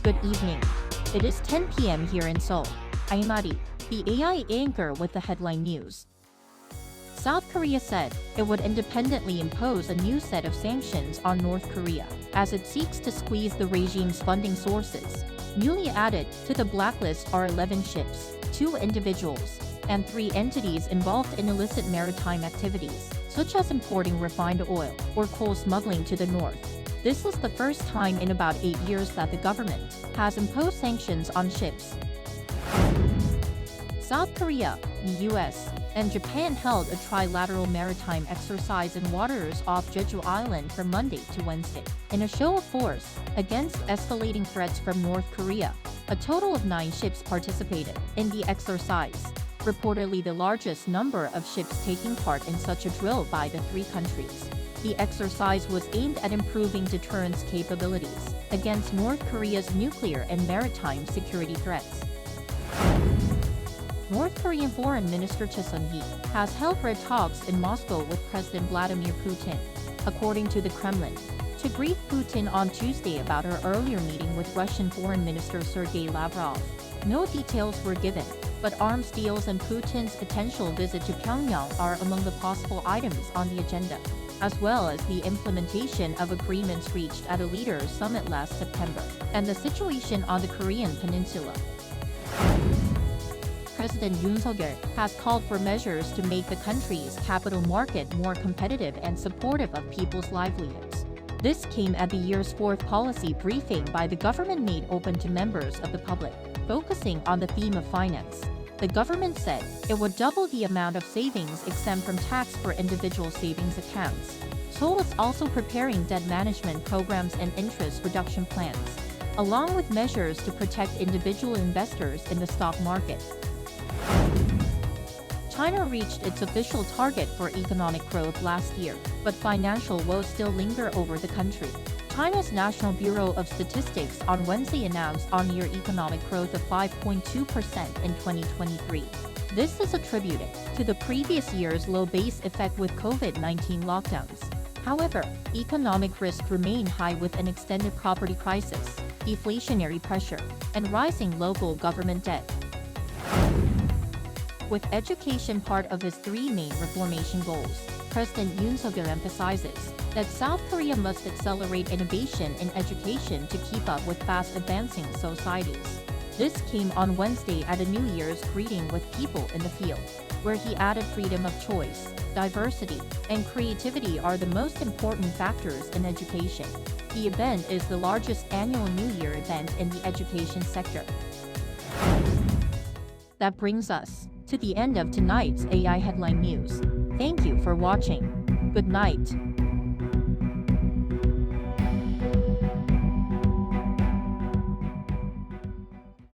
Good evening. It is 10 p.m. here in Seoul. I'm Ari, the AI anchor with the headline news. South Korea said it would independently impose a new set of sanctions on North Korea as it seeks to squeeze the regime's funding sources. Newly added to the blacklist are 11 ships, 2 individuals, and 3 entities involved in illicit maritime activities, such as importing refined oil or coal smuggling to the north. This was the first time in about 8 years that the government has imposed sanctions on ships. South Korea, the US, and Japan held a trilateral maritime exercise in waters off Jeju Island from Monday to Wednesday, in a show of force against escalating threats from North Korea. A total of 9 ships participated in the exercise, reportedly the largest number of ships taking part in such a drill by the 3 countries. The exercise was aimed at improving deterrence capabilities against North Korea's nuclear and maritime security threats. North Korean Foreign Minister Choi Sun-hee has held rare talks in Moscow with President Vladimir Putin, according to the Kremlin, to brief Putin on Tuesday about her earlier meeting with Russian Foreign Minister Sergei Lavrov. No details were given, but arms deals and Putin's potential visit to Pyongyang are among the possible items on the agenda, as well as the implementation of agreements reached at a leaders' summit last September, and the situation on the Korean peninsula. President Yoon has called for measures to make the country's capital market more competitive and supportive of people's livelihoods. This came at the year's 4th policy briefing by the government made open to members of the public, focusing on the theme of finance. The government said it would double the amount of savings exempt from tax for individual savings accounts. Seoul is also preparing debt management programs and interest reduction plans, along with measures to protect individual investors in the stock market. China reached its official target for economic growth last year, but financial woes still linger over the country. China's National Bureau of Statistics on Wednesday announced on-year economic growth of 5.2% in 2023. This is attributed to the previous year's low base effect with COVID-19 lockdowns. However, economic risks remain high with an extended property crisis, deflationary pressure, and rising local government debt. With education part of his 3 main reformation goals, President Yoon emphasizes that South Korea must accelerate innovation in education to keep up with fast-advancing societies. This came on Wednesday at a New Year's greeting with people in the field, where he added freedom of choice, diversity, and creativity are the most important factors in education. The event is the largest annual New Year event in the education sector. That brings us to the end of tonight's AI headline news. Thank you for watching. Good night.